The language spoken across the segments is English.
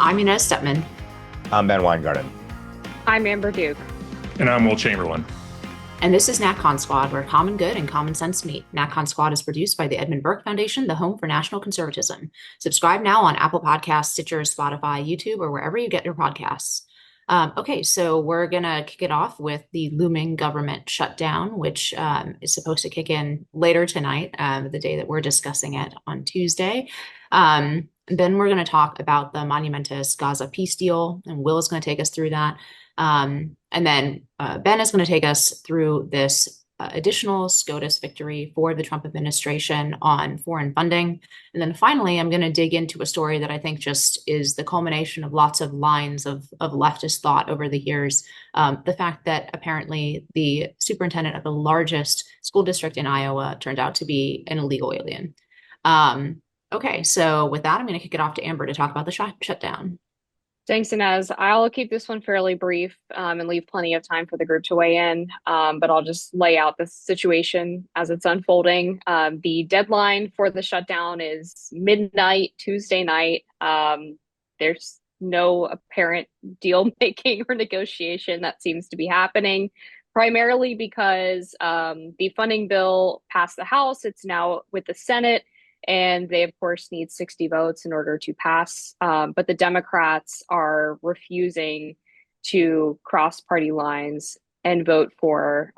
I'm Inez Stepman, I'm Ben Weingarten. I'm Amber Duke. And I'm Will Chamberlain. and this is NatCon Squad, where common good and common sense meet. NatCon Squad is produced by the Edmund Burke Foundation, the home for national conservatism. Subscribe now on Apple Podcasts, Stitcher, Spotify, YouTube, or wherever you get your podcasts. Okay, so we're going to kick it off with the looming government shutdown, which is supposed to kick in later tonight, the day that we're discussing it on Tuesday. Then we're going to talk about the monumentous Gaza peace deal, and Will is going to take us through that. And then Ben is going to take us through this additional SCOTUS victory for the Trump administration on foreign funding. And then finally, I'm going to dig into a story that I think just is the culmination of lots of lines of leftist thought over the years. The fact that apparently the superintendent of the largest school district in Iowa turned out to be an illegal alien. Okay, so with that, I'm going to kick it off to Amber to talk about the shutdown. Thanks, Inez. I'll keep this one fairly brief and leave plenty of time for the group to weigh in, but I'll just lay out the situation as it's unfolding. The deadline for the shutdown is midnight, Tuesday night. There's no apparent deal making or negotiation that seems to be happening, primarily because the funding bill passed the House. It's now with the Senate. And they, of course, need 60 votes in order to pass. But the Democrats are refusing to cross party lines and vote for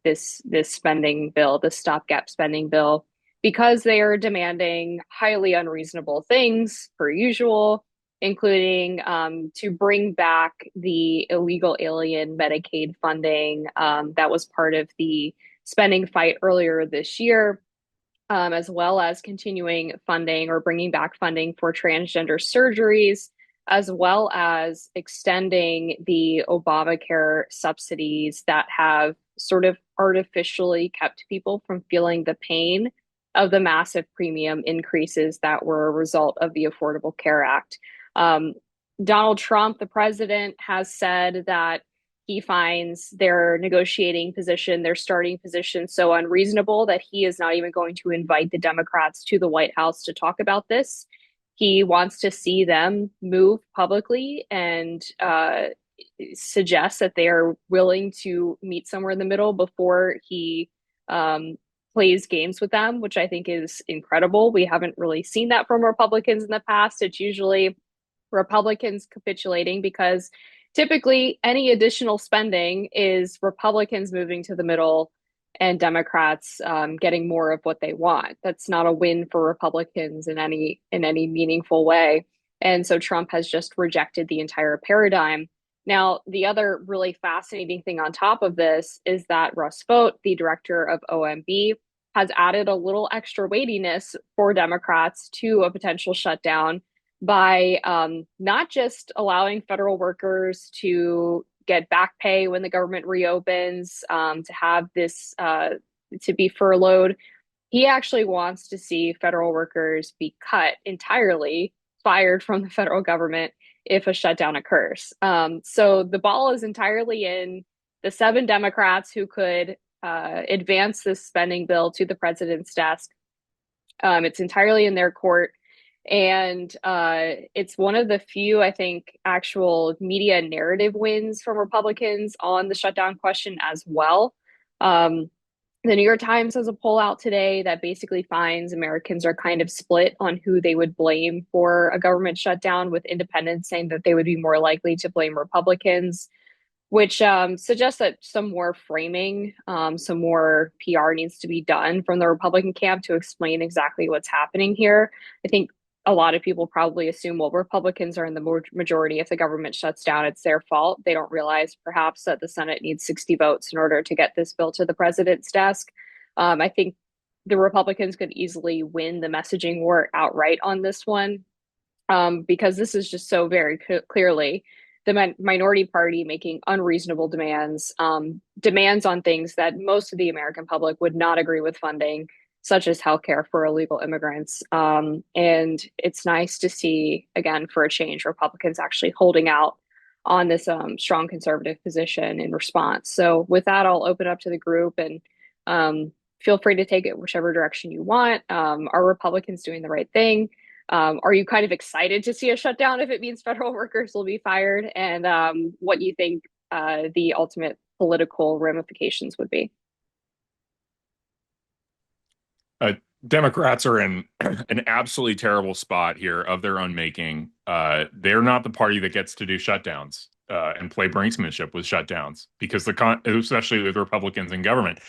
this spending bill, the stopgap spending bill, because they are demanding highly unreasonable things, per usual, including to bring back the illegal alien Medicaid funding that was part of the spending fight earlier this year. As well as continuing funding or bringing back funding for transgender surgeries, as well as extending the Obamacare subsidies that have sort of artificially kept people from feeling the pain of the massive premium increases that were a result of the Affordable Care Act. Donald Trump, the president, has said that he finds their negotiating position, their starting position, so unreasonable that he is not even going to invite the Democrats to the White House to talk about this. He wants to see them move publicly and suggest that they are willing to meet somewhere in the middle before he plays games with them, which I think is incredible. We haven't really seen that from Republicans in the past. It's usually Republicans capitulating because typically, any additional spending is Republicans moving to the middle and Democrats getting more of what they want. That's not a win for Republicans in any meaningful way. And so Trump has just rejected the entire paradigm. Now, the other really fascinating thing on top of this is that Russ Vought, the director of OMB, has added a little extra weightiness for Democrats to a potential shutdown by not just allowing federal workers to get back pay when the government reopens, to have this to be furloughed. He actually wants to see federal workers be cut entirely, fired from the federal government if a shutdown occurs. So the ball is entirely in the 7 Democrats who could advance this spending bill to the president's desk. It's entirely in their court. And it's one of the few, I think, actual media narrative wins from Republicans on the shutdown question as well. The New York Times has a poll out today that basically finds Americans are kind of split on who they would blame for a government shutdown, with independents saying that they would be more likely to blame Republicans, which suggests that some more framing, some more PR needs to be done from the Republican camp to explain exactly what's happening here. I think a lot of people probably assume, well, Republicans are in the majority. If the government shuts down, it's their fault. They don't realize perhaps that the Senate needs 60 votes in order to get this bill to the president's desk. I think the Republicans could easily win the messaging war outright on this one, because this is just so very clearly the minority party making unreasonable demands, demands on things that most of the American public would not agree with funding, such as healthcare for illegal immigrants. And it's nice to see, again, for a change, Republicans actually holding out on this strong conservative position in response. So with that, I'll open up to the group and feel free to take it whichever direction you want. Are Republicans doing the right thing? Are you kind of excited to see a shutdown if it means federal workers will be fired? And what do you think the ultimate political ramifications would be? Democrats are in an absolutely terrible spot here of their own making. They're not the party that gets to do shutdowns and play brinksmanship with shutdowns because especially with Republicans in government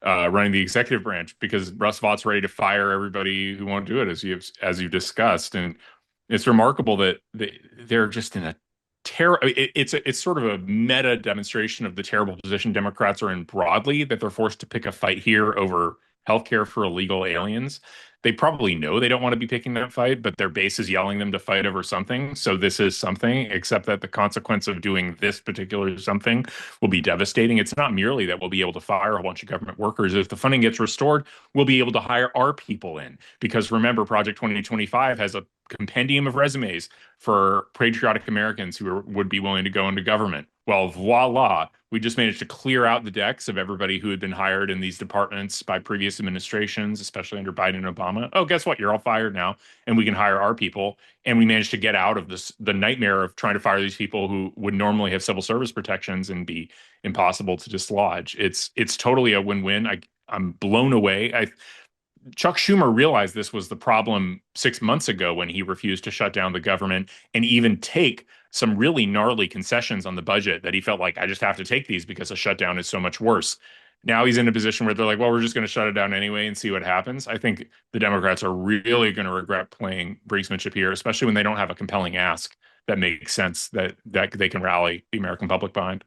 running the executive branch, because Russ Vought's ready to fire everybody who won't do it, as you discussed, and it's remarkable that they're just in a terrible. It's sort of a meta demonstration of the terrible position Democrats are in broadly, that they're forced to pick a fight here over healthcare for illegal aliens. They probably know they don't want to be picking that fight, but their base is yelling them to fight over something. So this is something, except that the consequence of doing this particular something will be devastating. It's not merely that we'll be able to fire a bunch of government workers. If the funding gets restored, we'll be able to hire our people in. Because remember, Project 2025 has a compendium of resumes for patriotic Americans who would be willing to go into government. Well, voila, we just managed to clear out the decks of everybody who had been hired in these departments by previous administrations, especially under Biden and Obama. Oh, guess what? You're all fired now, and we can hire our people. And we managed to get out of the nightmare of trying to fire these people who would normally have civil service protections and be impossible to dislodge. It's totally a win-win. I'm blown away. Chuck Schumer realized this was the problem 6 months ago when he refused to shut down the government and even take some really gnarly concessions on the budget that he felt like, I just have to take these because a shutdown is so much worse. Now he's in a position where they're like, well, we're just going to shut it down anyway and see what happens. I think the Democrats are really going to regret playing brinksmanship here, especially when they don't have a compelling ask that makes sense that they can rally the American public behind.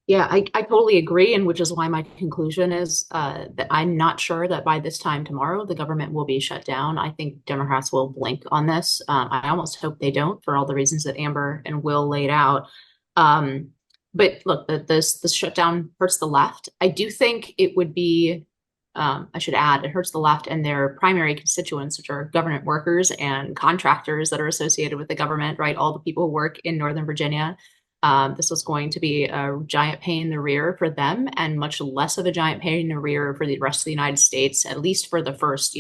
Yeah, I totally agree, and which is why my conclusion is that I'm not sure that by this time tomorrow the government will be shut down. I think Democrats will blink on this. I almost hope they don't, for all the reasons that Amber and Will laid out. Um, but look, this shutdown hurts the left. I do think it would be. I should add, it hurts the left and their primary constituents, which are government workers and contractors that are associated with the government, right? All the people who work in Northern Virginia. This was going to be a giant pain in the rear for them and much less of a giant pain in the rear for the rest of the United States, at least for the first,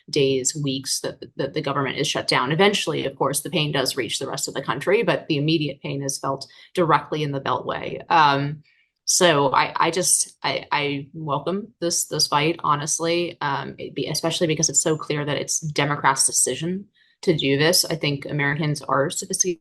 days, weeks that the government is shut down. Eventually, of course, the pain does reach the rest of the country, but the immediate pain is felt directly in the Beltway. So I welcome this fight, honestly, especially because it's so clear that it's Democrats' decision to do this. I think Americans are sophisticated.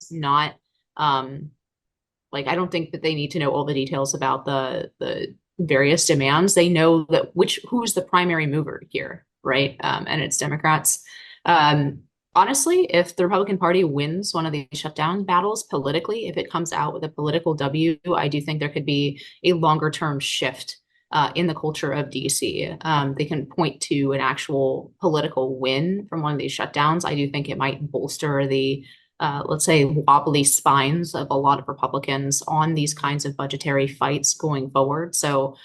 Not I don't think that they need to know all the details about the various demands. They know that who's the primary mover here, right? And it's Democrats. Honestly, if the Republican Party wins one of these shutdown battles politically, if it comes out with a political W, I do think there could be a longer term shift in the culture of DC. They can point to an actual political win from one of these shutdowns. I do think it might bolster the let's say, wobbly spines of a lot of Republicans on these kinds of budgetary fights going forward. So,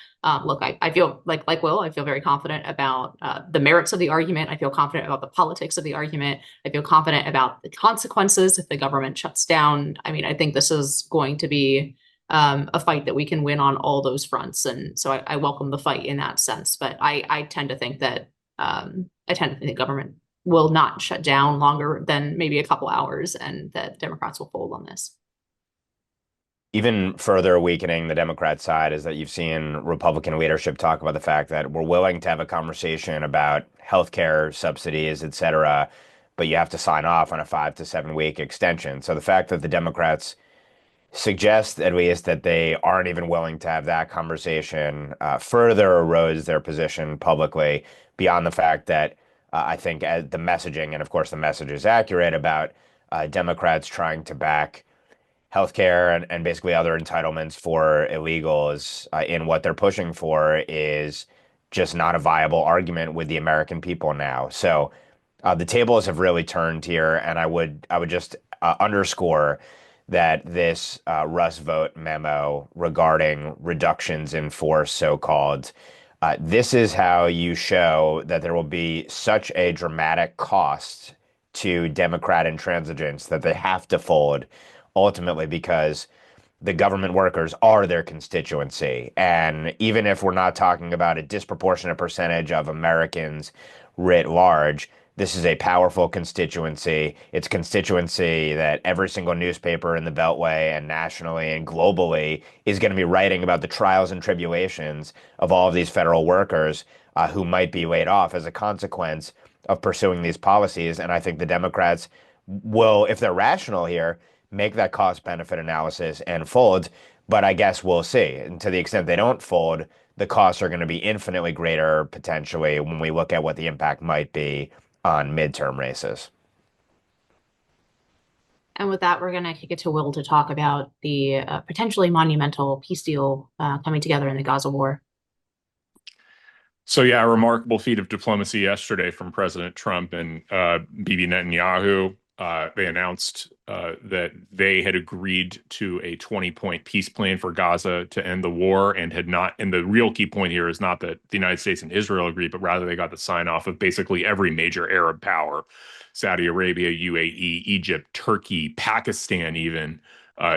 look, I feel like Will, I feel very confident about the merits of the argument. I feel confident about the politics of the argument. I feel confident about the consequences if the government shuts down. I mean, I think this is going to be a fight that we can win on all those fronts. And so I welcome the fight in that sense. But I tend to think that government will not shut down longer than maybe a couple hours, and that Democrats will fold on this. Even further weakening the Democrat side is that you've seen Republican leadership talk about the fact that we're willing to have a conversation about healthcare subsidies, et cetera, but you have to sign off on a 5 to 7 week extension. So the fact that the Democrats suggest at least that they aren't even willing to have that conversation further erodes their position publicly, beyond the fact that I think the messaging, and of course the message is accurate, about Democrats trying to back healthcare and basically other entitlements for illegals in what they're pushing for is just not a viable argument with the American people now. So the tables have really turned here, and I would just underscore that this Russ vote memo regarding reductions in force, so-called, this is how you show that there will be such a dramatic cost to Democrat intransigence that they have to fold ultimately, because the government workers are their constituency. And even if we're not talking about a disproportionate percentage of Americans writ large, this is a powerful constituency. It's a constituency that every single newspaper in the Beltway and nationally and globally is going to be writing about the trials and tribulations of all of these federal workers who might be laid off as a consequence of pursuing these policies. And I think the Democrats will, if they're rational here, make that cost benefit analysis and fold. But I guess we'll see. And to the extent they don't fold, the costs are going to be infinitely greater potentially when we look at what the impact might be on midterm races. And with that, we're going to kick it to Will to talk about the potentially monumental peace deal coming together in the Gaza war. So yeah, a remarkable feat of diplomacy yesterday from President Trump and Bibi Netanyahu. They announced that they had agreed to a 20-point peace plan for Gaza to end the war, and had not. And the real key point here is not that the United States and Israel agreed, but rather they got the sign off of basically every major Arab power: Saudi Arabia, UAE, Egypt, Turkey, Pakistan, even.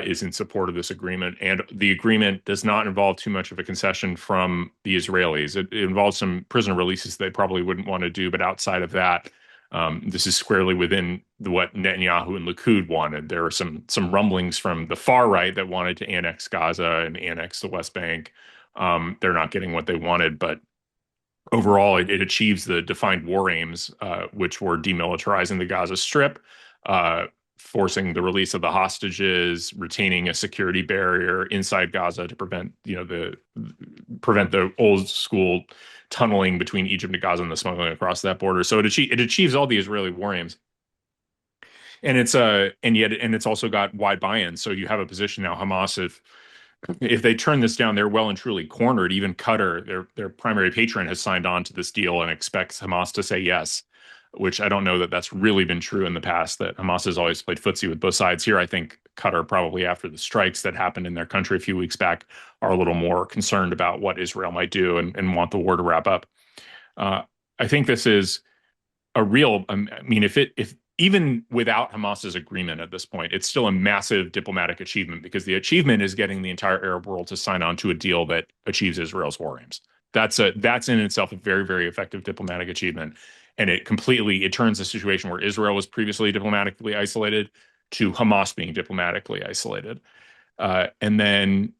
Is in support of this agreement. And the agreement does not involve too much of a concession from the Israelis. It involves some prisoner releases they probably wouldn't want to do, but outside of that, this is squarely within what Netanyahu and Likud wanted. There are some rumblings from the far right that wanted to annex Gaza and annex the West Bank. They're not getting what they wanted, but overall, it achieves the defined war aims, which were demilitarizing the Gaza Strip, forcing the release of the hostages, retaining a security barrier inside Gaza to prevent the old school tunneling between Egypt and Gaza and the smuggling across that border. So it achieves all the Israeli war aims. And it's also got wide buy-in. So you have a position now, Hamas, if they turn this down, they're well and truly cornered. Even Qatar, their primary patron, has signed on to this deal and expects Hamas to say yes, which I don't know that that's really been true in the past, that Hamas has always played footsie with both sides. Here, I think Qatar, probably after the strikes that happened in their country a few weeks back, are a little more concerned about what Israel might do and want the war to wrap up. I think this is a real, I mean, if even without Hamas's agreement at this point, it's still a massive diplomatic achievement, because the achievement is getting the entire Arab world to sign on to a deal that achieves Israel's war aims. That's in itself a very, very effective diplomatic achievement. And it turns the situation where Israel was previously diplomatically isolated to Hamas being diplomatically isolated. And then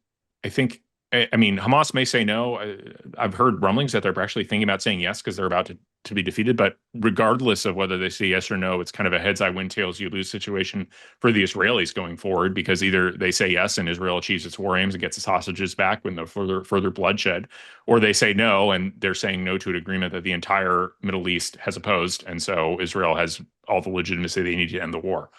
I think, I mean, Hamas may say no. I've heard rumblings that they're actually thinking about saying yes because they're about to be defeated. But regardless of whether they say yes or no, it's kind of a heads I win, tails you lose situation for the Israelis going forward, because either they say yes and Israel achieves its war aims and gets its hostages back with no further bloodshed, or they say no and they're saying no to an agreement that the entire Middle East has opposed. And so Israel has all the legitimacy they need to end the war.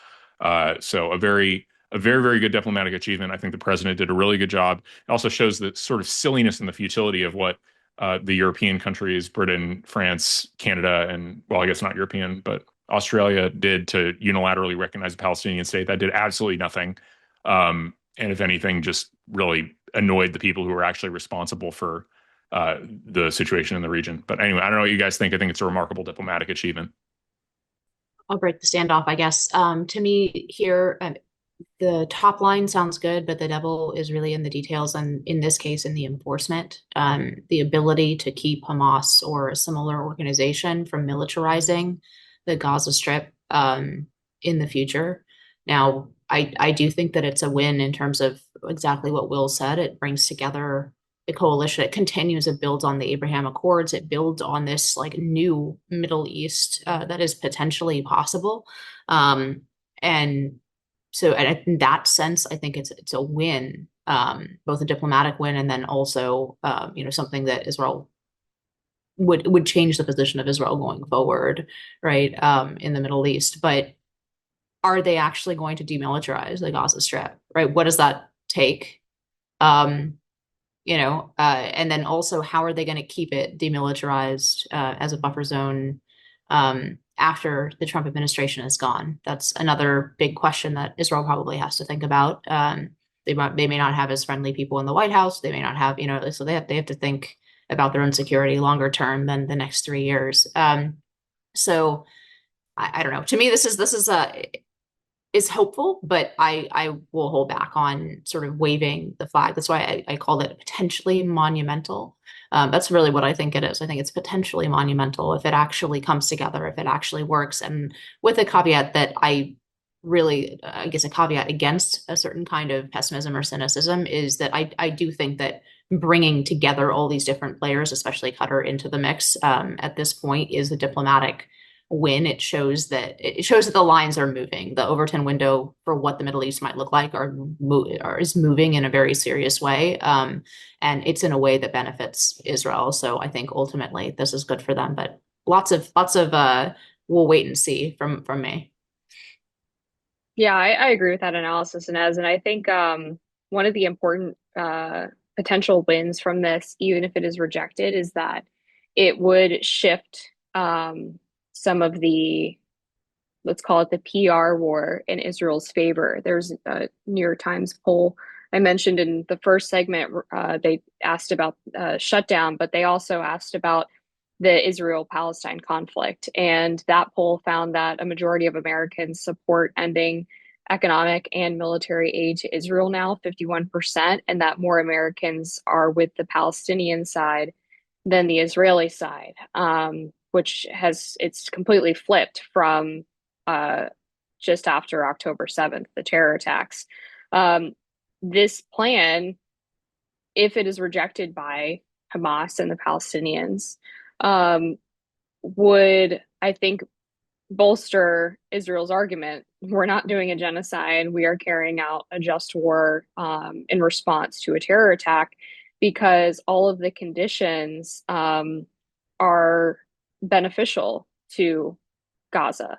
So a very, very good diplomatic achievement. I think the president did a really good job. It also shows the sort of silliness and the futility of what the European countries, Britain, France, Canada, and, well, I guess not European, but Australia did to unilaterally recognize the Palestinian state. That did absolutely nothing. And if anything, just really annoyed the people who were actually responsible for the situation in the region. But anyway, I don't know what you guys think. I think it's a remarkable diplomatic achievement. I'll break the standoff, I guess. To me here, the top line sounds good, but the devil is really in the details, and in this case, in the enforcement. The ability to keep Hamas or a similar organization from militarizing the Gaza Strip in the future. Now, I do think that it's a win in terms of exactly what Will said. It brings together the coalition. It continues, it builds on the Abraham Accords. It builds on this like new Middle East that is potentially possible. And so in that sense, I think it's a win, both a diplomatic win and then also, something that Israel would change the position of Israel going forward, right, in the Middle East. But are they actually going to demilitarize the Gaza Strip, right? What does that take? And then also, how are they going to keep it demilitarized as a buffer zone after the Trump administration is gone? That's another big question that Israel probably has to think about. They may not have as friendly people in the White House. They may not have, so they have to think about their own security longer term than the next 3 years. So I don't know. To me, this is is hopeful, but I will hold back on sort of waving the flag. That's why I called it potentially monumental. That's really what I think it is. I think it's potentially monumental if it actually comes together, if it actually works, and with a caveat that I guess a caveat against a certain kind of pessimism or cynicism is that I do think that bringing together all these different players, especially Qatar, into the mix at this point is a diplomatic win. It shows that the lines are moving. The Overton window for what the Middle East might look like is moving in a very serious way, and it's in a way that benefits Israel. So I think ultimately this is good for them. But lots of we'll wait and see from me. Yeah, I agree with that analysis, Inez. And I think one of the important potential wins from this, even if it is rejected, is that it would shift some of the, let's call it the PR war in Israel's favor. There's a New York Times poll I mentioned in the first segment. They asked about shutdown, but they also asked about the Israel-Palestine conflict. And that poll found that a majority of Americans support ending economic and military aid to Israel now, 51%, and that more Americans are with the Palestinian side than the Israeli side, which it's completely flipped from just after October 7th, the terror attacks. This plan, if it is rejected by Hamas and the Palestinians, would, I think, bolster Israel's argument. We're not doing a genocide. We are carrying out a just war in response to a terror attack, because all of the conditions are beneficial to Gaza,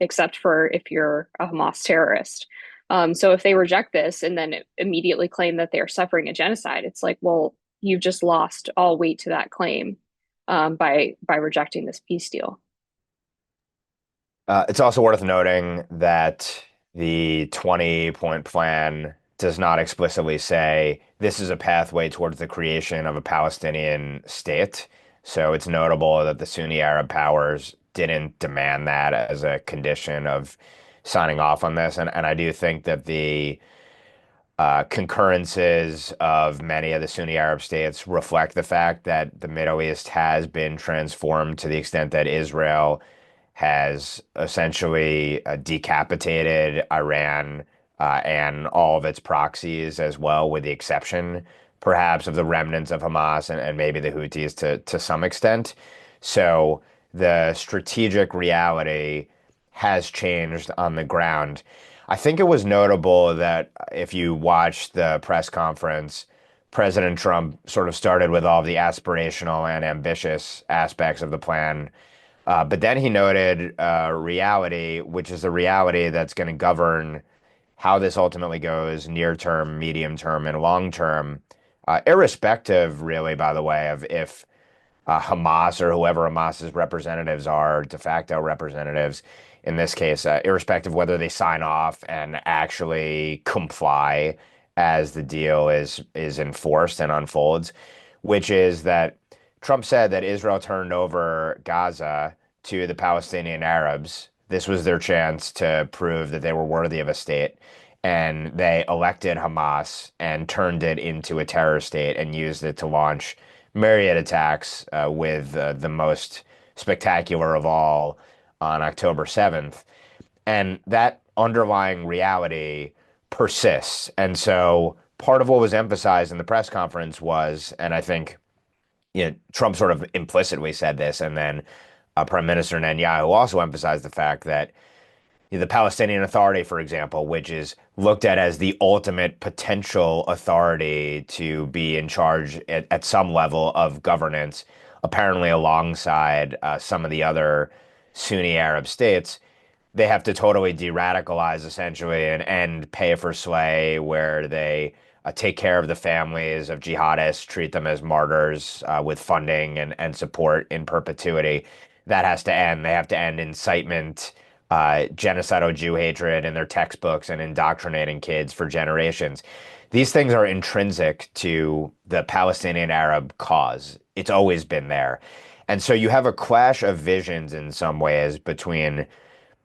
except for if you're a Hamas terrorist. So if they reject this and then immediately claim that they are suffering a genocide, it's like, well, you've just lost all weight to that claim by rejecting this peace deal. It's also worth noting that the 20-point plan does not explicitly say this is a pathway towards the creation of a Palestinian state. So it's notable that the Sunni Arab powers didn't demand that as a condition of signing off on this. And I do think that the concurrences of many of the Sunni Arab states reflect the fact that the Middle East has been transformed to the extent that Israel has essentially decapitated Iran and all of its proxies as well, with the exception perhaps of the remnants of Hamas and maybe the Houthis to some extent. So the strategic reality has changed on the ground. I think it was notable that if you watch the press conference, President Trump sort of started with all of the aspirational and ambitious aspects of the plan. But then he noted reality, which is the reality that's going to govern how this ultimately goes near term, medium term, and long term, irrespective, really, by the way, of if Hamas or whoever Hamas's representatives are, de facto representatives, in this case, irrespective of whether they sign off and actually comply as the deal is enforced and unfolds, which is that Trump said that Israel turned over Gaza to the Palestinian Arabs. This was their chance to prove that they were worthy of a state. And they elected Hamas and turned it into a terror state and used it to launch myriad attacks, with the most spectacular of all on October 7th. And that underlying reality persists. And so part of what was emphasized in the press conference was, and I think Trump sort of implicitly said this, and then Prime Minister Netanyahu also emphasized the fact that the Palestinian Authority, for example, which is looked at as the ultimate potential authority to be in charge at some level of governance, apparently alongside some of the other Sunni Arab states, they have to totally de-radicalize essentially and end pay for slay, where they take care of the families of jihadists, treat them as martyrs with funding and support in perpetuity. That has to end. They have to end incitement, genocidal Jew hatred in their textbooks, and indoctrinating kids for generations. These things are intrinsic to the Palestinian Arab cause. It's always been there. And so you have a clash of visions in some ways between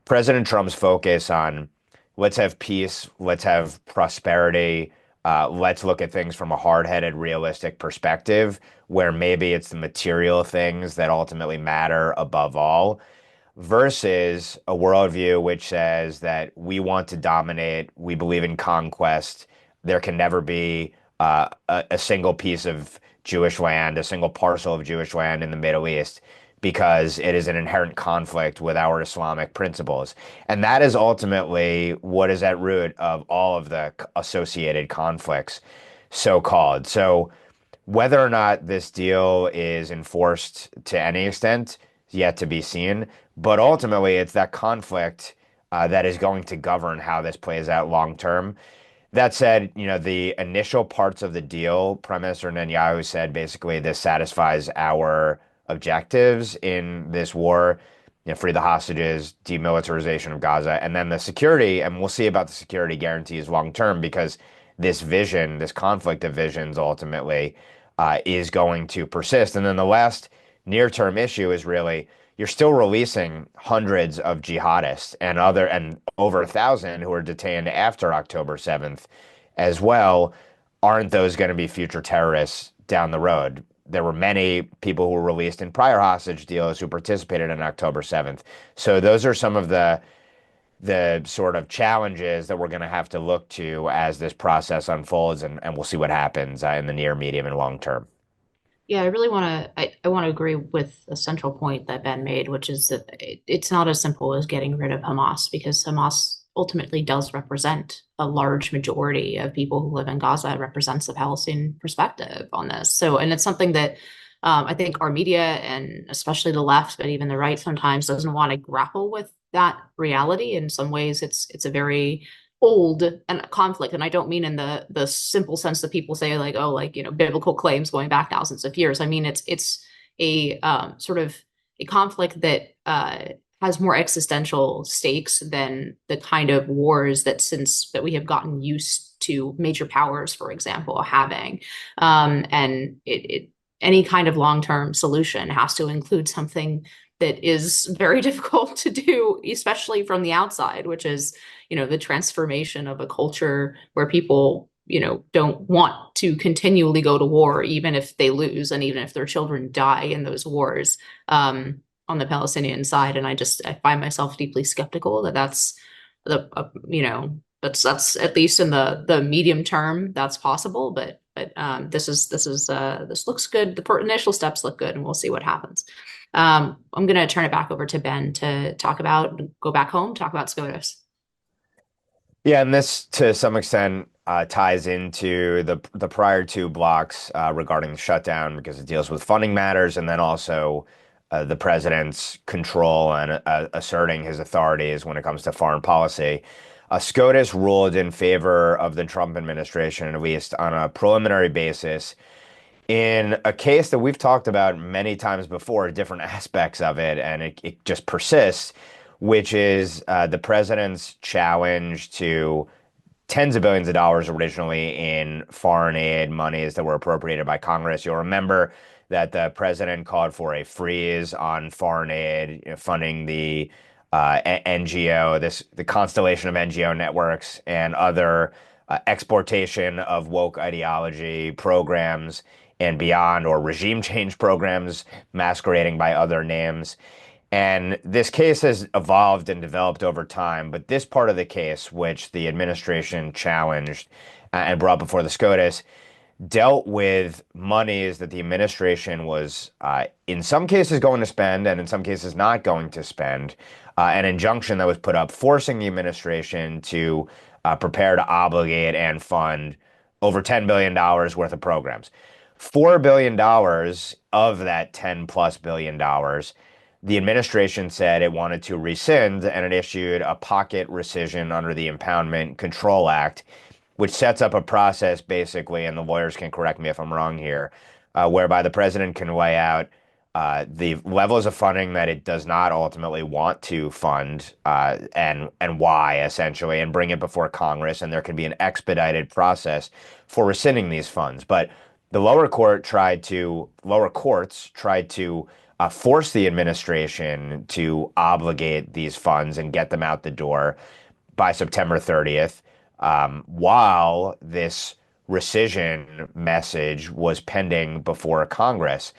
President Trump's focus on let's have peace, let's have prosperity, let's look at things from a hard-headed, realistic perspective, where maybe it's the material things that ultimately matter above all, versus a worldview which says that we want to dominate, we believe in conquest, there can never be a single piece of Jewish land, a single parcel of Jewish land in the Middle East, because it is an inherent conflict with our Islamic principles. And that is ultimately what is at root of all of the associated conflicts, so-called. So whether or not this deal is enforced to any extent is yet to be seen. But ultimately, it's that conflict that is going to govern how this plays out long term. That said, the initial parts of the deal, Prime Minister Netanyahu said basically this satisfies our objectives in this war, free the hostages, demilitarization of Gaza, and then the security, and we'll see about the security guarantees long term, because this vision, this conflict of visions ultimately is going to persist. And then the last near-term issue is really you're still releasing hundreds of jihadists and over 1,000 who are detained after October 7th as well. Aren't those going to be future terrorists down the road? There were many people who were released in prior hostage deals who participated on October 7th. So those are some of the sort of challenges that we're going to have to look to as this process unfolds, and we'll see what happens in the near, medium, and long term. Yeah, I really I want to agree with a central point that Ben made, which is that it's not as simple as getting rid of Hamas, because Hamas ultimately does represent a large majority of people who live in Gaza. It represents the Palestinian perspective on this. So, and it's something that I think our media, and especially the left, but even the right sometimes, doesn't want to grapple with that reality. In some ways, it's a very old and conflict, and I don't mean in the simple sense that people say, like, oh, like, biblical claims going back thousands of years. I mean it's a sort of a conflict that has more existential stakes than the kind of wars that we have gotten used to major powers, for example, having. And any kind of long-term solution has to include something that is very difficult to do, especially from the outside, which is, the transformation of a culture where people, don't want to continually go to war, even if they lose and even if their children die in those wars, on the Palestinian side. And I find myself deeply skeptical that that's that's at least in the medium term that's possible. But this looks good. The initial steps look good, and we'll see what happens. I'm going to turn it back over to Ben to go back home, talk about SCOTUS. Yeah, and this to some extent ties into the prior two blocks regarding the shutdown, because it deals with funding matters, and then also the president's control and asserting his authorities when it comes to foreign policy. SCOTUS ruled in favor of the Trump administration, at least on a preliminary basis, in a case that we've talked about many times before, different aspects of it, and it just persists, which is the president's challenge to tens of billions of dollars originally in foreign aid monies that were appropriated by Congress. You'll remember that the president called for a freeze on foreign aid, funding the NGO, the constellation of NGO networks and other exportation of woke ideology programs and beyond, or regime change programs masquerading by other names. And this case has evolved and developed over time, but this part of the case, which the administration challenged and brought before the SCOTUS, dealt with monies that the administration was, in some cases, going to spend and in some cases not going to spend, an injunction that was put up forcing the administration to prepare to obligate and fund over $10 billion worth of programs. $4 billion of that $10+ billion, the administration said it wanted to rescind, and it issued a pocket rescission under the Impoundment Control Act, which sets up a process basically, and the lawyers can correct me if I'm wrong here, whereby the president can lay out the levels of funding that it does not ultimately want to fund, and why, essentially, and bring it before Congress, and there can be an expedited process for rescinding these funds. But the lower courts tried to force the administration to obligate these funds and get them out the door. by September 30th, while this rescission message was pending before Congress.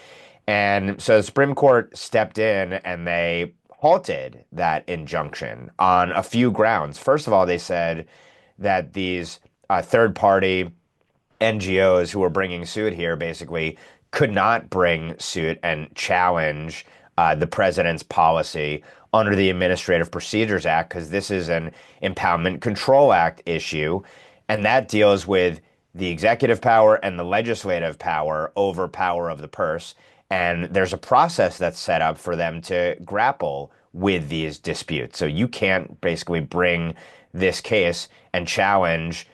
And so the Supreme Court stepped in and they halted that injunction on a few grounds. First of all, they said that these third party NGOs who were bringing suit here basically could not bring suit and challenge the president's policy under the Administrative Procedures Act, because this is an Impoundment Control Act issue, and that deals with the executive power and the legislative power over power of the purse. And there's a process that's set up for them to grapple with these disputes. So you can't basically bring this case and challenge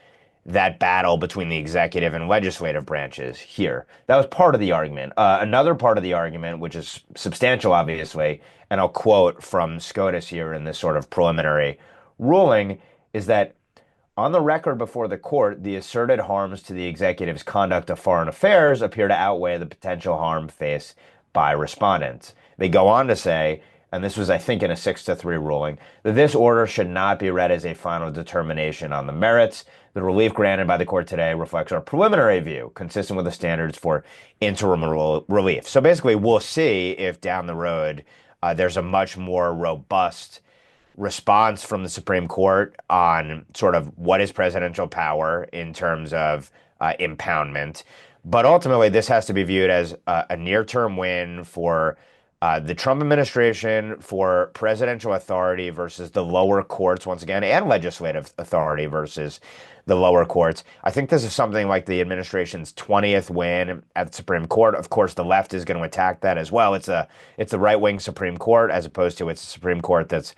that battle between the executive and legislative branches here. That was part of the argument. Another part of the argument, which is substantial, obviously, and I'll quote from SCOTUS here in this sort of preliminary ruling, is that on the record before the court, the asserted harms to the executive's conduct of foreign affairs appear to outweigh the potential harm faced by respondents. They go on to say, and this was, I think, in a 6-3 ruling, that this order should not be read as a final determination on the merits. The relief granted by the court today reflects our preliminary view, consistent with the standards for interim relief. So basically, we'll see if down the road there's a much more robust response from the Supreme Court on sort of what is presidential power in terms of impoundment. But ultimately, this has to be viewed as a near-term win for the Trump administration, for presidential authority versus the lower courts, once again, and legislative authority versus the lower courts. I think this is something like the administration's 20th win at the Supreme Court. Of course, the left is going to attack that as well. It's the right-wing Supreme Court, as opposed to it's a Supreme Court that's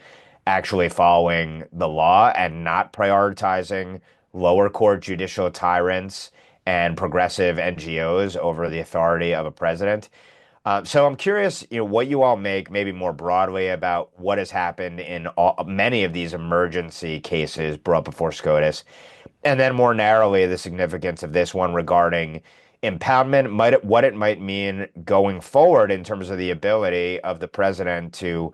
actually following the law and not prioritizing lower court judicial tyrants and progressive NGOs over the authority of a president. So I'm curious, what you all make maybe more broadly about what has happened in many of these emergency cases brought before SCOTUS, and then more narrowly, the significance of this one regarding impoundment, what it might mean going forward in terms of the ability of the president to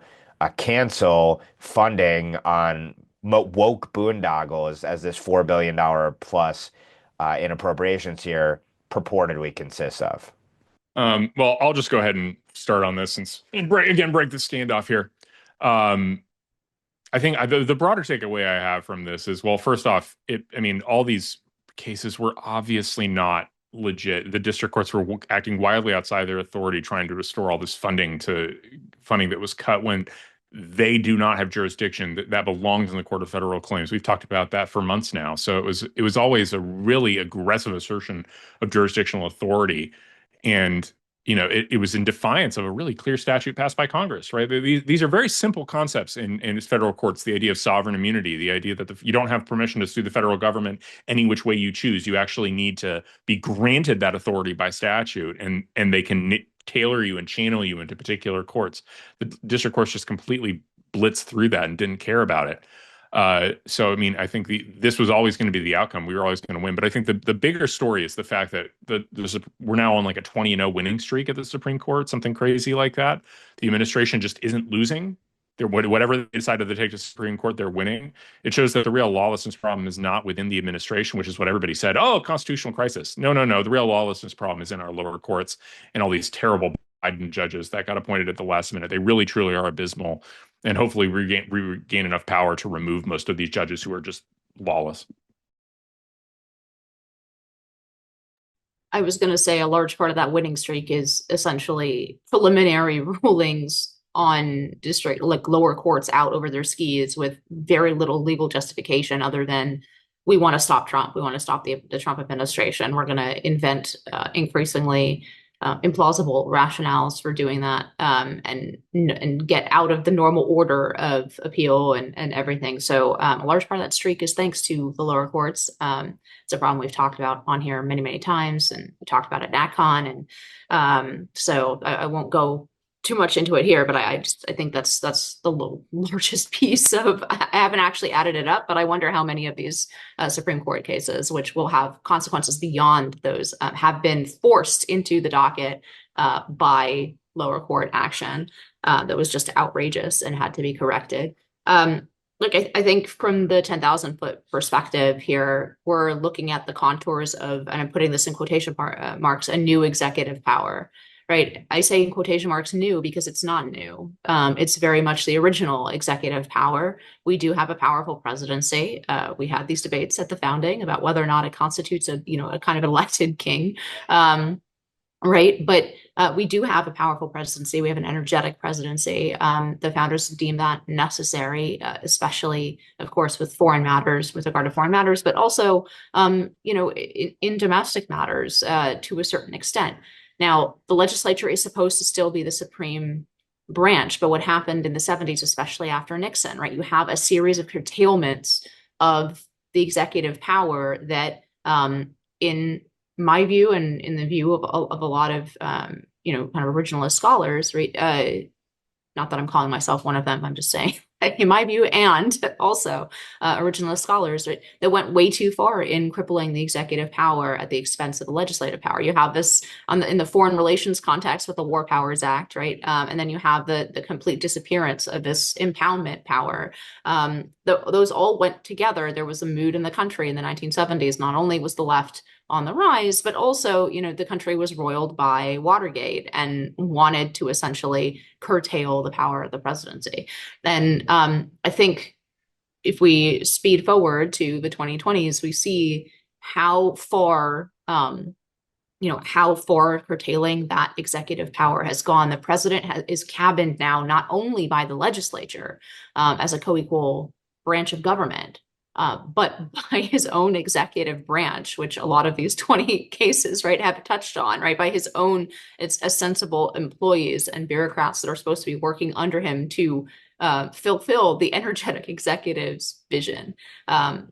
cancel funding on woke boondoggles, as this $4 billion plus in appropriations here purportedly consists of. Well, I'll just go ahead and start on this and break the standoff here. I think the broader takeaway I have from this is, well, first off, all these cases were obviously not legit. The district courts were acting wildly outside their authority, trying to restore all this funding that was cut when they do not have jurisdiction that belongs in the Court of Federal Claims. We've talked about that for months now. So it was always a really aggressive assertion of jurisdictional authority. And, it was in defiance of a really clear statute passed by Congress, right? These are very simple concepts in federal courts. The idea of sovereign immunity, the idea that you don't have permission to sue the federal government any which way you choose. You actually need to be granted that authority by statute, and they can tailor you and channel you into particular courts. The district courts just completely blitzed through that and didn't care about it. I think this was always going to be the outcome. We were always going to win. But I think the bigger story is the fact that we're now on like a 20-0 winning streak at the Supreme Court, something crazy like that. The administration just isn't losing. Whatever they decided to take to the Supreme Court, they're winning. It shows that the real lawlessness problem is not within the administration, which is what everybody said. Oh, constitutional crisis. No. The real lawlessness problem is in our lower courts and all these terrible Biden judges that got appointed at the last minute. They really, truly are abysmal. And hopefully regain enough power to remove most of these judges who are just lawless. I was going to say a large part of that winning streak is essentially preliminary rulings on district, like lower courts out over their skis with very little legal justification other than we want to stop Trump. We want to stop the Trump administration. We're going to invent increasingly implausible rationales for doing that, and get out of the normal order of appeal and everything. So a large part of that streak is thanks to the lower courts. It's a problem we've talked about on here many, many times, and we talked about it at NatCon. And so I won't go too much into it here, but I think that's the largest piece of. I haven't actually added it up, but I wonder how many of these Supreme Court cases, which will have consequences beyond those, have been forced into the docket by lower court action that was just outrageous and had to be corrected. Look, I think from the 10,000 foot perspective here, we're looking at the contours of, and I'm putting this in quotation marks, a new executive power, right? I say in quotation marks new because it's not new. It's very much the original executive power. We do have a powerful presidency. We had these debates at the founding about whether or not it constitutes a kind of elected king. Right. But we do have a powerful presidency. We have an energetic presidency. The founders deemed that necessary, especially, of course, with foreign matters, with regard to foreign matters, but also, in domestic matters to a certain extent. Now, the legislature is supposed to still be the supreme branch, but what happened in the 70s, especially after Nixon, right? You have a series of curtailments of the executive power that, in my view and in the view of a lot of kind of originalist scholars, right? Not that I'm calling myself one of them, I'm just saying in my view, and also originalist scholars, right, that went way too far in crippling the executive power at the expense of the legislative power. You have this in the foreign relations context with the War Powers Act, right? And then you have the complete disappearance of this impoundment power. Those all went together. There was a mood in the country in the 1970s. Not only was the left on the rise, but also, the country was roiled by Watergate and wanted to essentially curtail the power of the presidency. And I think if we speed forward to the 2020s, we see how far, how far curtailing that executive power has gone. The president is cabined now, not only by the legislature as a co-equal branch of government, but by his own executive branch, which a lot of these 20 cases, right, have touched on, right, by his own, it's sensible employees and bureaucrats that are supposed to be working under him to fulfill the energetic executive's vision.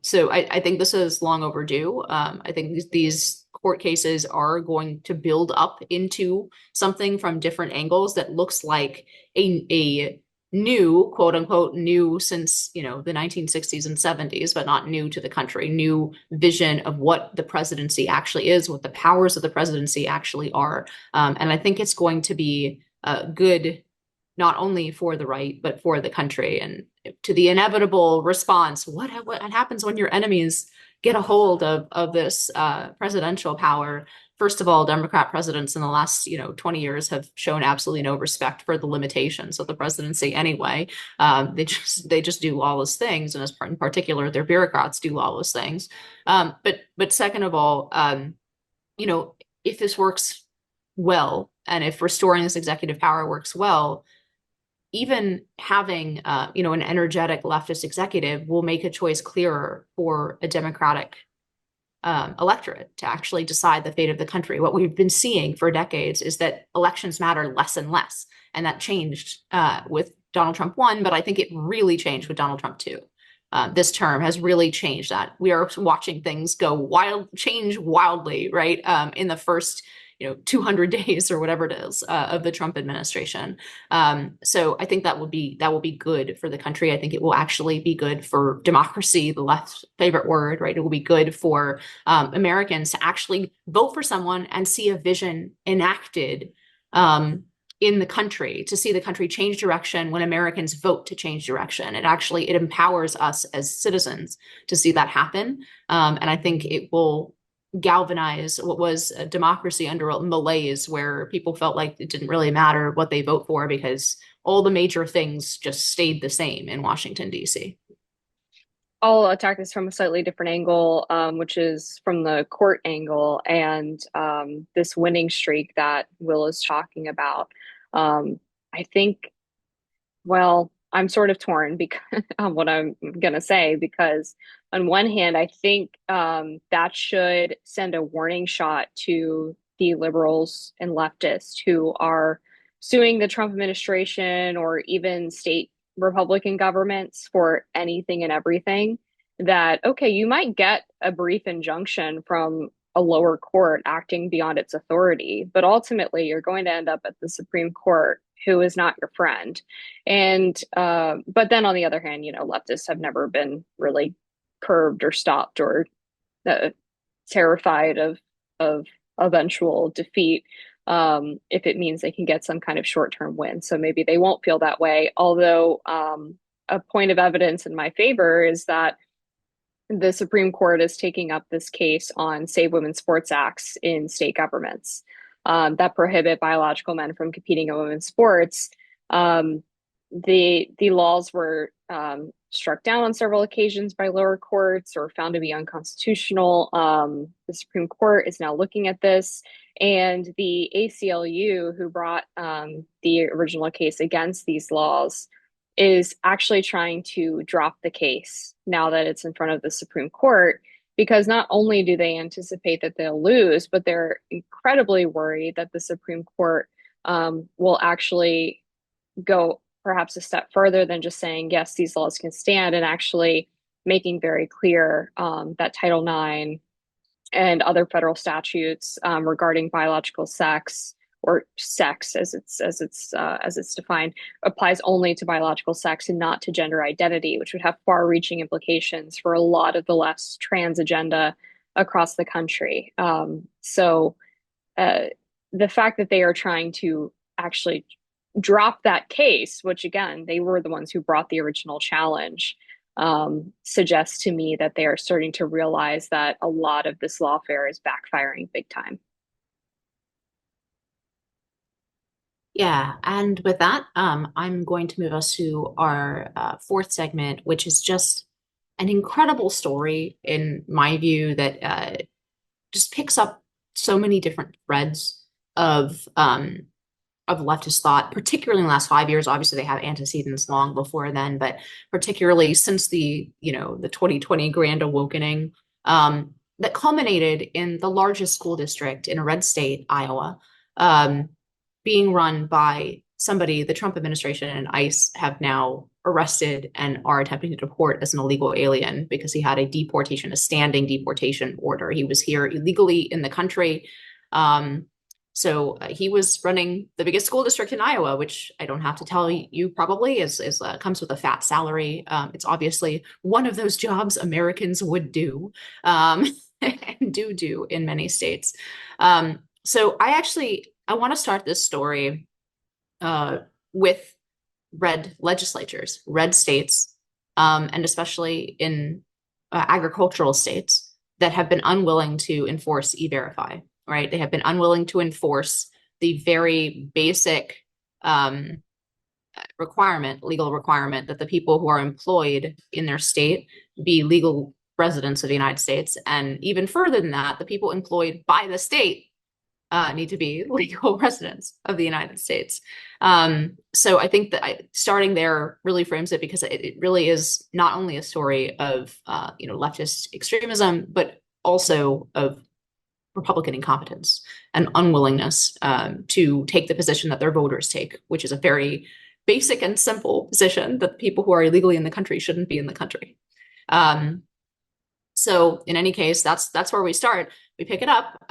So I think this is long overdue. I think these court cases are going to build up into something from different angles that looks like a new, quote unquote, new since, the 1960s and 70s, but not new to the country, new vision of what the presidency actually is, what the powers of the presidency actually are. And I think it's going to be good, not only for the right, but for the country. And to the inevitable response, what happens when your enemies get a hold of this presidential power? First of all, Democrat presidents in the last, 20 years have shown absolutely no respect for the limitations of the presidency anyway. They just do lawless things, and in particular, their bureaucrats do lawless things. But second of all, if this works well, and if restoring this executive power works well, even having an energetic leftist executive will make a choice clearer for a Democratic electorate to actually decide the fate of the country. What we've been seeing for decades is that elections matter less and less, and that changed with Donald Trump 1, but I think it really changed with Donald Trump 2. This term has really changed that. We are watching things change wildly, right? In the first 200 days or whatever it is of the Trump administration. So I think that will be good for the country. I think it will actually be good for democracy, the left's favorite word, right? It will be good for Americans to actually vote for someone and see a vision enacted in the country, to see the country change direction when Americans vote to change direction. It empowers us as citizens to see that happen. And I think it will galvanize what was a democracy under a malaise, where people felt like it didn't really matter what they vote for because all the major things just stayed the same in Washington, D.C. I'll attack this from a slightly different angle, which is from the court angle and this winning streak that Will is talking about. I think, well, I'm sort of torn because on what I'm going to say, because on one hand, I think that should send a warning shot to the liberals and leftists who are suing the Trump administration or even state Republican governments for anything and everything, that, okay, you might get a brief injunction from a lower court acting beyond its authority, but ultimately you're going to end up at the Supreme Court, who is not your friend. And but then on the other hand, leftists have never been really curbed or stopped or terrified of eventual defeat if it means they can get some kind of short-term win. So maybe they won't feel that way. Although a point of evidence in my favor is that the Supreme Court is taking up this case on Save Women's Sports Acts in state governments that prohibit biological men from competing in women's sports. The laws were struck down on several occasions by lower courts or found to be unconstitutional. The Supreme Court is now looking at this, and the ACLU, who brought the original case against these laws, is actually trying to drop the case now that it's in front of the Supreme Court, because not only do they anticipate that they'll lose, but they're incredibly worried that the Supreme Court will actually go perhaps a step further than just saying, yes, these laws can stand, and actually making very clear that Title IX and other federal statutes regarding biological sex, or sex as it's defined, applies only to biological sex and not to gender identity, which would have far-reaching implications for a lot of the left's trans agenda across the country. So the fact that they are trying to actually drop that case, which again, they were the ones who brought the original challenge, suggests to me that they are starting to realize that a lot of this lawfare is backfiring big time. Yeah, and with that, I'm going to move us to our fourth segment, which is just an incredible story, in my view, that just picks up so many different threads of leftist thought, particularly in the last 5 years. Obviously, they have antecedents long before then, but particularly since the 2020 Grand Awakening, that culminated in the largest school district in a red state, Iowa, being run by somebody the Trump administration and ICE have now arrested and are attempting to deport as an illegal alien because he had a standing deportation order. He was here illegally in the country. So he was running the biggest school district in Iowa, which I don't have to tell you probably comes with a fat salary. It's obviously one of those jobs Americans would do and do in many states. So I want to start this story with red legislatures, red states, and especially in agricultural states that have been unwilling to enforce E-Verify, right? They have been unwilling to enforce the very basic legal requirement that the people who are employed in their state be legal residents of the United States. And even further than that, the people employed by the state need to be legal residents of the United States. So I think that starting there really frames it, because it really is not only a story of leftist extremism, but also of Republican incompetence and unwillingness to take the position that their voters take, which is a very basic and simple position that people who are illegally in the country shouldn't be in the country. So in any case, that's where we start. We pick it up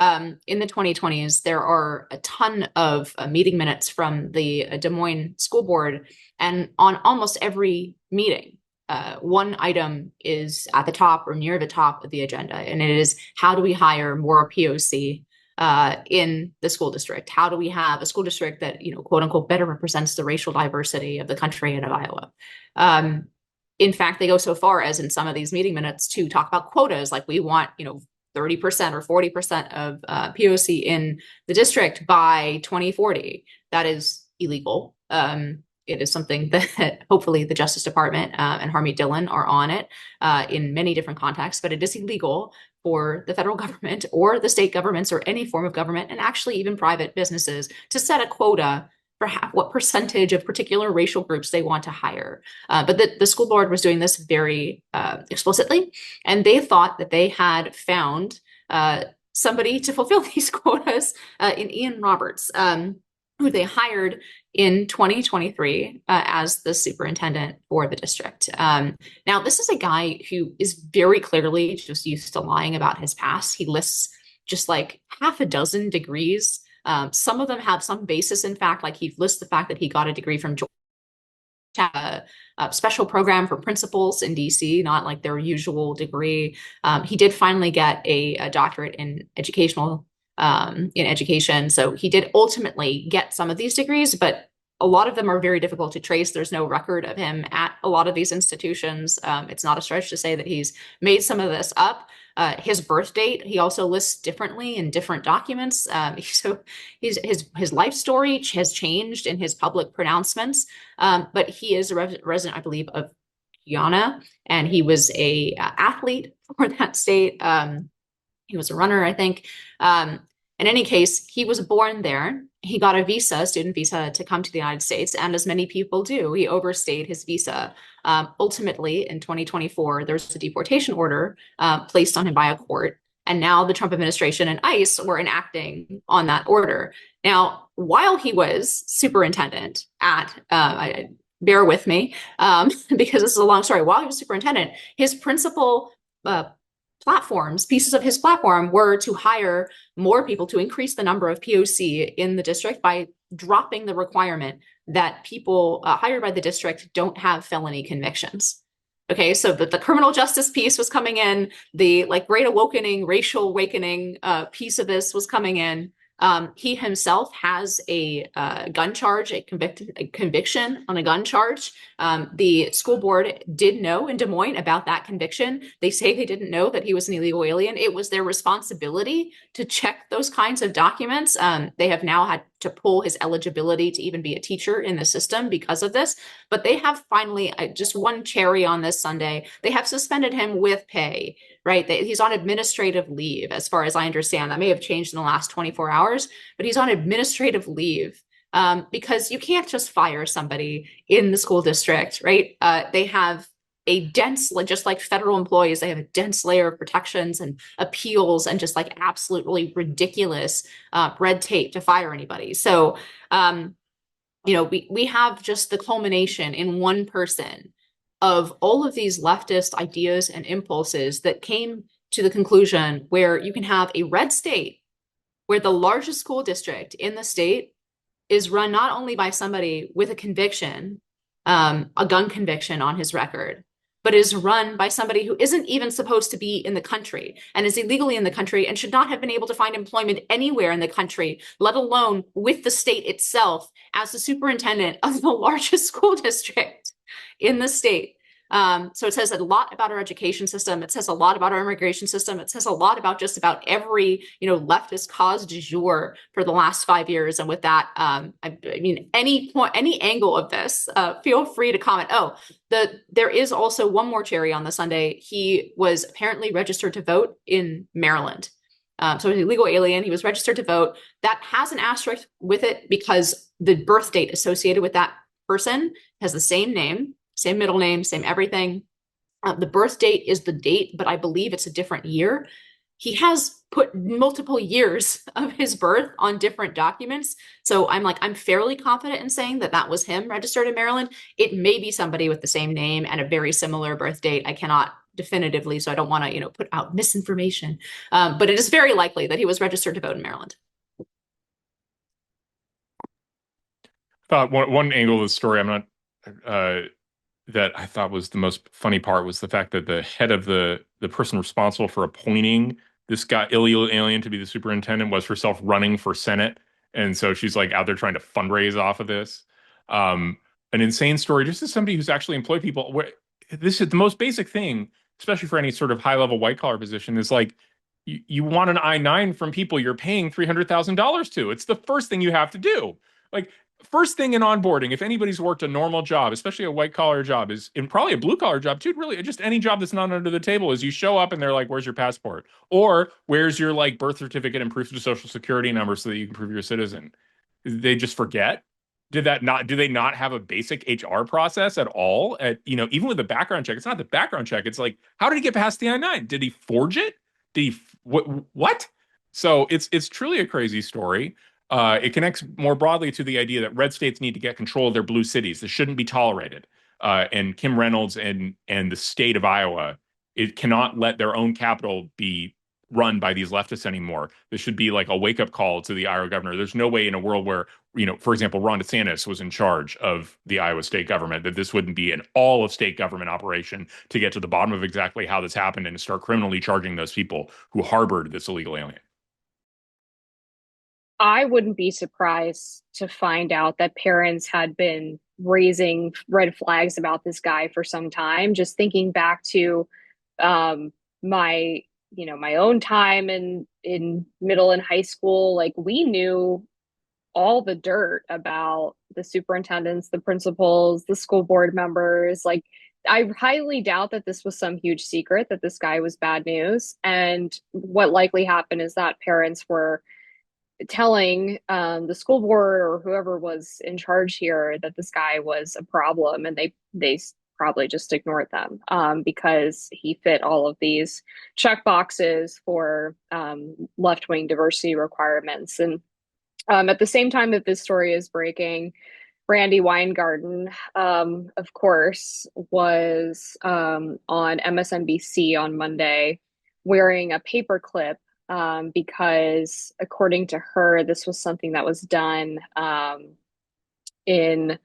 in the 2020s. There are a ton of meeting minutes from the Des Moines School Board, and on almost every meeting, one item is at the top or near the top of the agenda, and it is, how do we hire more POC in the school district? How do we have a school district that, quote unquote, better represents the racial diversity of the country and of Iowa? In fact, they go so far as in some of these meeting minutes to talk about quotas, like we want, 30% or 40% of POC in the district by 2040. That is illegal. It is something that hopefully the Justice Department and Harmeet Dillon are on it in many different contexts, but it is illegal for the federal government or the state governments or any form of government, and actually even private businesses, to set a quota for what percentage of particular racial groups they want to hire. But the school board was doing this very explicitly, and they thought that they had found somebody to fulfill these quotas in Ian Roberts, who they hired in 2023 as the superintendent for the district. Now, this is a guy who is very clearly just used to lying about his past. He lists just like half a dozen degrees. Some of them have some basis in fact, like he lists the fact that he got a degree from Georgia, a special program for principals in DC, not like their usual degree. He did finally get a doctorate in education. So he did ultimately get some of these degrees, but a lot of them are very difficult to trace. There's no record of him at a lot of these institutions. It's not a stretch to say that he's made some of this up. His birth date, he also lists differently in different documents. So his life story has changed in his public pronouncements. But he is a resident, I believe, of Guyana, and he was a athlete for that state. He was a runner, I think. In any case, he was born there. He got a visa, student visa, to come to the United States, and as many people do, he overstayed his visa. Ultimately, in 2024, there was a deportation order placed on him by a court, and now the Trump administration and ICE were enacting on that order. Now, while he was superintendent at, bear with me, because this is a long story, while he was superintendent, his principal pieces of his platform were to hire more people, to increase the number of POC in the district by dropping the requirement that people hired by the district don't have felony convictions. Okay, so the criminal justice piece was coming in, the great awakening, racial awakening piece of this was coming in. He himself has a gun charge, a conviction on a gun charge. The school board did know in Des Moines about that conviction. They say they didn't know that he was an illegal alien. It was their responsibility to check those kinds of documents. They have now had to pull his eligibility to even be a teacher in the system because of this. But they have finally, just one cherry on this Sunday, they have suspended him with pay, right? He's on administrative leave, as far as I understand. That may have changed in the last 24 hours, but he's on administrative leave because you can't just fire somebody in the school district, right? They have a dense, just like federal employees, they have a dense layer of protections and appeals and just absolutely ridiculous red tape to fire anybody. So, we have just the culmination in one person of all of these leftist ideas and impulses that came to the conclusion where you can have a red state where the largest school district in the state is run not only by somebody with a conviction, a gun conviction on his record, but is run by somebody who isn't even supposed to be in the country and is illegally in the country and should not have been able to find employment anywhere in the country, let alone with the state itself as the superintendent of the largest school district in the state. So it says a lot about our education system. It says a lot about our immigration system. It says a lot about just about every, leftist cause du jour for the last 5 years. And with that, I mean, any angle of this, feel free to comment. Oh, there is also one more cherry on the Sunday. He was apparently registered to vote in Maryland. So he's a legal alien. He was registered to vote. That has an asterisk with it because the birth date associated with that person has the same name, same middle name, same everything. The birth date is the date, but I believe it's a different year. He has put multiple years of his birth on different documents. So I'm fairly confident in saying that was him registered in Maryland. It may be somebody with the same name and a very similar birth date. I cannot definitively, so I don't want to, put out misinformation. But it is very likely that he was registered to vote in Maryland. One angle of the story that I thought was the most funny part was the fact that the head of the person responsible for appointing this guy, illegal alien, to be the superintendent was herself running for Senate. And so she's out there trying to fundraise off of this. An insane story, just as somebody who's actually employed people. This is the most basic thing, especially for any sort of high level white collar position, is you want an I-9 from people you're paying $300,000 to. It's the first thing you have to do. First thing in onboarding, if anybody's worked a normal job, especially a white collar job, is in probably a blue collar job too, really just any job that's not under the table, is you show up and they're like, where's your passport? Or where's your birth certificate and proof of social security number so that you can prove you're a citizen? They just forget? Do they not have a basic HR process at all? Even with the background check, it's not the background check. It's how did he get past the I-9? Did he forge it? Did he, what? So it's truly a crazy story. It connects more broadly to the idea that red states need to get control of their blue cities. This shouldn't be tolerated. And Kim Reynolds and the state of Iowa, it cannot let their own capital be run by these leftists anymore. This should be a wake-up call to the Iowa governor. There's no way in a world where, for example, Ron DeSantis was in charge of the Iowa state government, that this wouldn't be an all of state government operation to get to the bottom of exactly how this happened and to start criminally charging those people who harbored this illegal alien. I wouldn't be surprised to find out that parents had been raising red flags about this guy for some time. Just thinking back to um, my, my own time in middle and high school, like we knew all the dirt about the superintendents, the principals, the school board members. Like, I highly doubt that this was some huge secret that this guy was bad news. And what likely happened is that parents were telling the school board or whoever was in charge here that this guy was a problem, and they probably just ignored them because he fit all of these check boxes for left wing diversity requirements. And at the same time that this story is breaking, Brandy Weingarten, of course, was on MSNBC on Monday wearing a paperclip because, according to her, this was something that was done in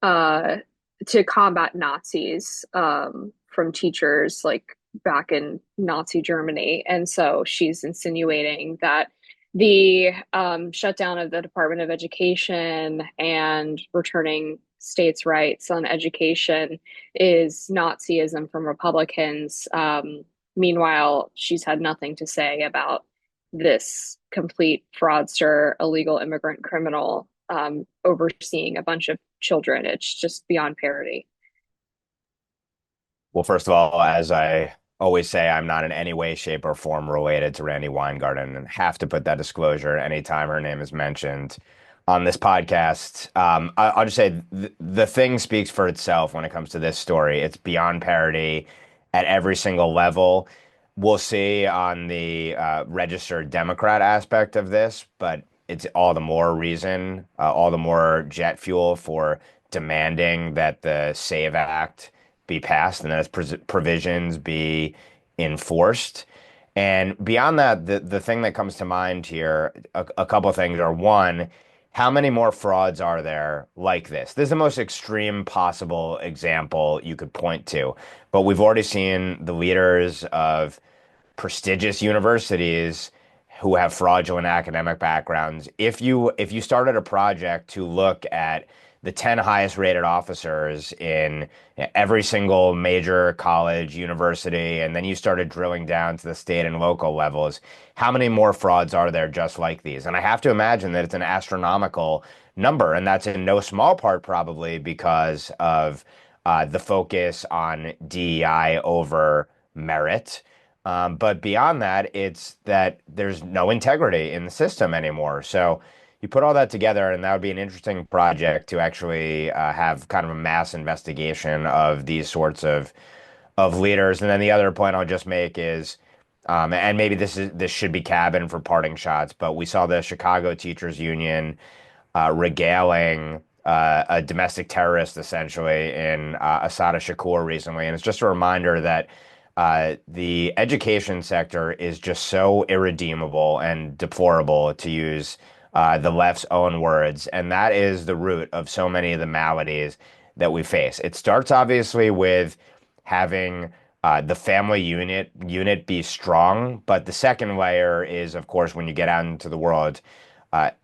to combat Nazis from teachers like back in Nazi Germany. And so she's insinuating that the shutdown of the Department of Education and returning states' rights on education is Nazism from Republicans. Meanwhile, she's had nothing to say about this complete fraudster, illegal immigrant criminal overseeing a bunch of children. It's just beyond parody. Well, first of all, as I always say, I'm not in any way, shape, or form related to Randy Weingarten and have to put that disclosure anytime her name is mentioned on this podcast. I'll just say the thing speaks for itself when it comes to this story. It's beyond parody at every single level. We'll see on the registered Democrat aspect of this, but it's all the more reason, all the more jet fuel for demanding that the SAVE Act be passed and that its provisions be enforced. And beyond that, the thing that comes to mind here, a couple of things are: one, how many more frauds are there like this? This is the most extreme possible example you could point to, but we've already seen the leaders of prestigious universities who have fraudulent academic backgrounds. If you started a project to look at the 10 highest rated officers in every single major college, university, and then you started drilling down to the state and local levels, how many more frauds are there just like these? And I have to imagine that it's an astronomical number, and that's in no small part probably because of the focus on DEI over merit. But beyond that, it's that there's no integrity in the system anymore. So you put all that together, and that would be an interesting project to actually have kind of a mass investigation of these sorts of leaders. And then the other point I'll just make is, and maybe this should be cabin for parting shots, but we saw the Chicago Teachers Union regaling a domestic terrorist essentially in Assata Shakur recently, and it's just a reminder that the education sector is just so irredeemable and deplorable, to use the left's own words. And that is the root of so many of the maladies that we face. It starts obviously with having the family unit be strong. But the second layer is, of course, when you get out into the world,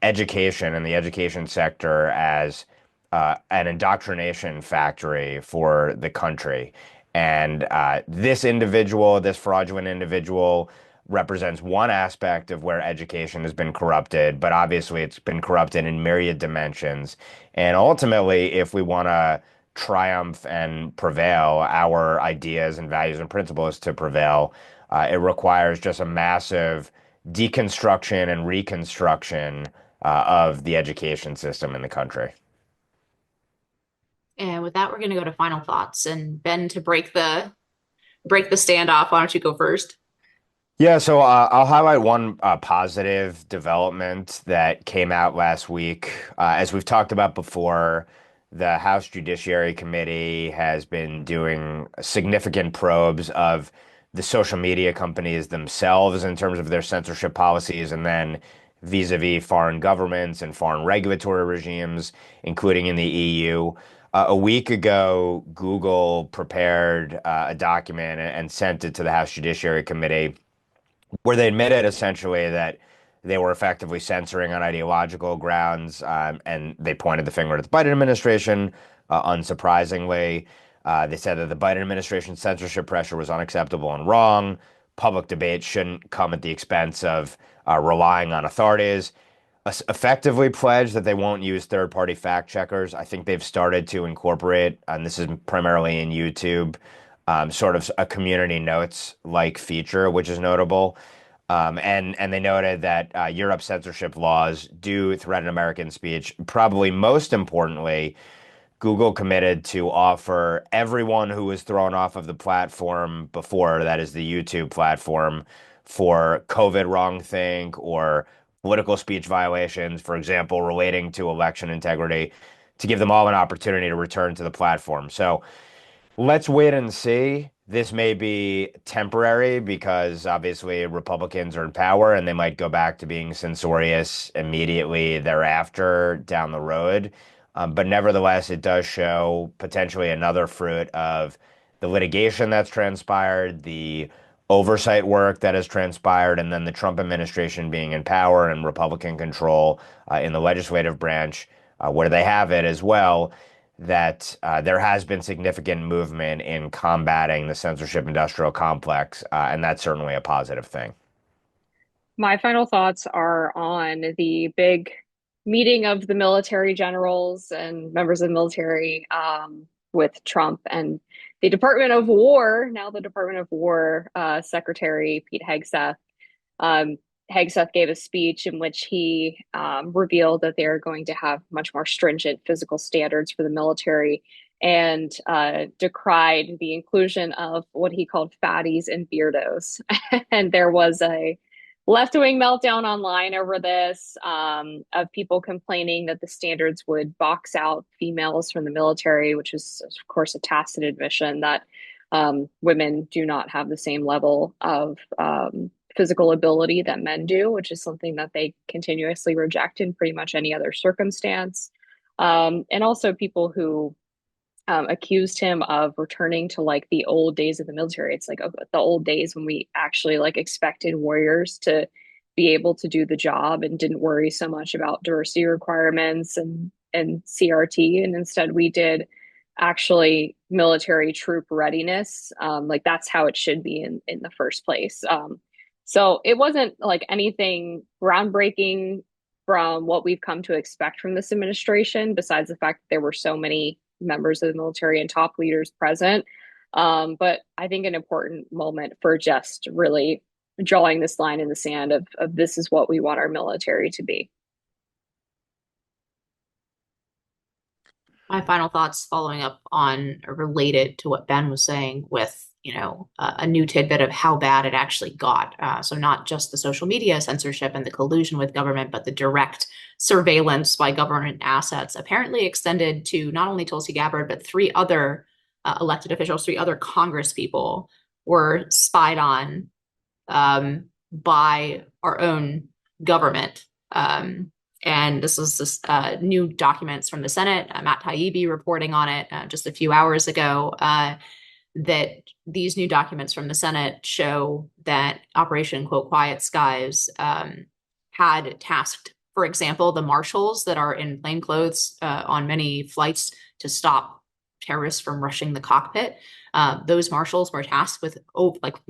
education and the education sector as an indoctrination factory for the country. And this fraudulent individual, represents one aspect of where education has been corrupted, but obviously it's been corrupted in myriad dimensions. And ultimately, if we want to triumph and prevail, our ideas and values and principles to prevail, it requires just a massive deconstruction and reconstruction of the education system in the country. And with that, we're going to go to final thoughts. And Ben, to break the standoff, why don't you go first? Yeah, so I'll highlight one positive development that came out last week. As we've talked about before, the House Judiciary Committee has been doing significant probes of the social media companies themselves in terms of their censorship policies, and then vis-a-vis foreign governments and foreign regulatory regimes, including in the EU. A week ago, Google prepared a document and sent it to the House Judiciary Committee where they admitted essentially that they were effectively censoring on ideological grounds, and they pointed the finger at the Biden administration, unsurprisingly. They said that the Biden administration's censorship pressure was unacceptable and wrong. Public debate shouldn't come at the expense of relying on authorities. Effectively pledged that they won't use third-party fact checkers. I think they've started to incorporate, and this is primarily in YouTube, sort of a community notes like feature, which is notable. And they noted that Europe's censorship laws do threaten American speech. Probably most importantly, Google committed to offer everyone who was thrown off of the platform before, that is the YouTube platform, for COVID wrongthink or political speech violations, for example, relating to election integrity, to give them all an opportunity to return to the platform. So let's wait and see. This may be temporary because obviously Republicans are in power and they might go back to being censorious immediately thereafter down the road. But nevertheless, it does show potentially another fruit of the litigation that's transpired, the oversight work that has transpired, and then the Trump administration being in power and Republican control in the legislative branch, where they have it as well, that there has been significant movement in combating the censorship industrial complex, and that's certainly a positive thing. My final thoughts are on the big meeting of the military generals and members of the military with Trump and the Department of War, now the Department of War Secretary Pete Hegseth. Hegseth gave a speech in which he revealed that they are going to have much more stringent physical standards for the military and decried the inclusion of what he called fatties and beardos. And there was a left-wing meltdown online over this, of people complaining that the standards would box out females from the military, which is, of course, a tacit admission that women do not have the same level of physical ability that men do, which is something that they continuously reject in pretty much any other circumstance. And also people who accused him of returning to like the old days of the military. It's like the old days when we actually like expected warriors to be able to do the job and didn't worry so much about diversity requirements and CRT. And instead we did actually military troop readiness. Like that's how it should be in the first place. So it wasn't like anything groundbreaking from what we've come to expect from this administration, besides the fact that there were so many members of the military and top leaders present. But I think an important moment for just really drawing this line in the sand of this is what we want our military to be. My final thoughts following up on related to what Ben was saying with, a new tidbit of how bad it actually got. So not just the social media censorship and the collusion with government, but the direct surveillance by government assets apparently extended to not only Tulsi Gabbard, but three other elected officials, three other Congress people were spied on by our own government. And this was new documents from the Senate, Matt Taibbi reporting on it just a few hours ago, that these new documents from the Senate show that Operation, quote, Quiet Skies had tasked, for example, the marshals that are in plain clothes on many flights to stop terrorists from rushing the cockpit. Those marshals were tasked with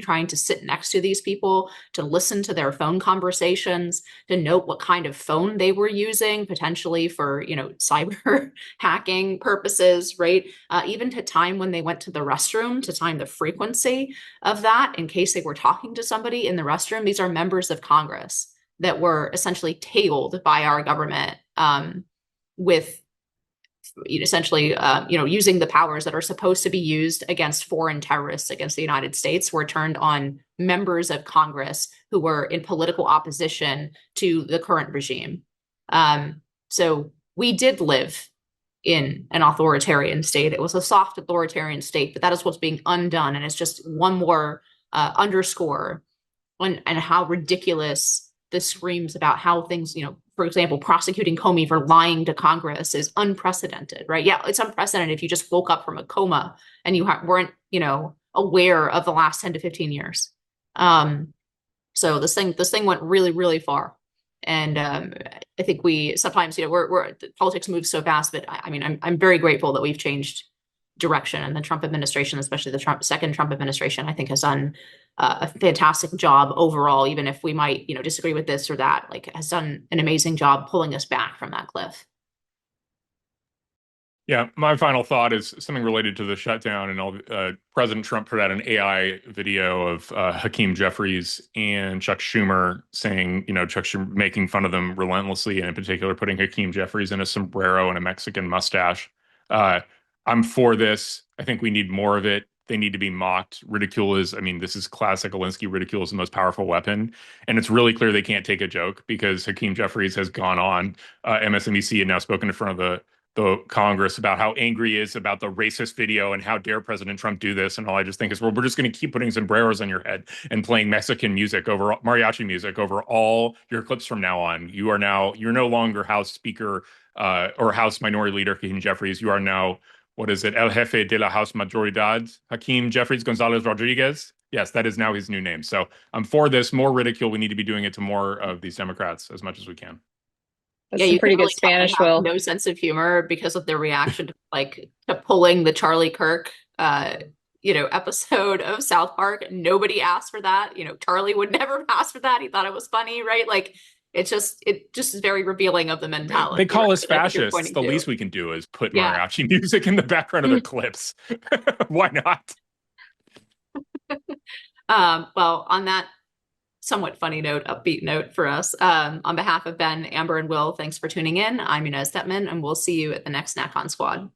trying to sit next to these people, to listen to their phone conversations, to note what kind of phone they were using, potentially for, cyber hacking purposes, right? Even to time when they went to the restroom, to time the frequency of that in case they were talking to somebody in the restroom. These are members of Congress that were essentially tailed by our government with essentially, using the powers that are supposed to be used against foreign terrorists against the United States were turned on members of Congress who were in political opposition to the current regime. So we did live in an authoritarian state. It was a soft authoritarian state, but that is what's being undone. And it's just one more underscore on and how ridiculous this screams about how things, for example, prosecuting Comey for lying to Congress is unprecedented, right? Yeah, it's unprecedented if you just woke up from a coma and you weren't, aware of the last 10 to 15 years. So this thing went really, really far. And I think we sometimes, we're politics moves so fast, but I mean, I'm very grateful that we've changed direction, and the Trump administration, especially the second Trump administration, I think has done a fantastic job overall, even if we might, disagree with this or that, like has done an amazing job pulling us back from that cliff. Yeah, my final thought is something related to the shutdown and all. President Trump put out an AI video of Hakeem Jeffries and Chuck Schumer saying, Chuck Schumer making fun of them relentlessly, and in particular putting Hakeem Jeffries in a sombrero and a Mexican mustache. I'm for this. I think we need more of it. They need to be mocked. Ridicule is, this is classic Alinsky. Ridicule is the most powerful weapon. And it's really clear they can't take a joke, because Hakeem Jeffries has gone on MSNBC and now spoken in front of the Congress about how angry he is about the racist video and how dare President Trump do this. And all I just think is, well, we're just going to keep putting sombreros on your head and playing Mexican music over mariachi music over all your clips from now on. You're no longer House Speaker or House Minority Leader Hakeem Jeffries. You are now, what is it? El Jefe de la House Majoridad, Hakeem Jeffries Gonzalez Rodriguez. Yes, that is now his new name. So I'm for this. More ridicule. We need to be doing it to more of these Democrats as much as we can. That's some pretty good Spanish, Will. No sense of humor because of their reaction to pulling the Charlie Kirk, episode of South Park. Nobody asked for that. Charlie would never ask for that. He thought it was funny, right? Like it just is very revealing of the mentality. They call us fascists. The least we can do is put mariachi music in the background of their clips. Why not? Well, on that somewhat funny note, upbeat note for us, on behalf of Ben, Amber, and Will, thanks for tuning in. I'm Inez Stepman, and we'll see you at the next NatCon Squad.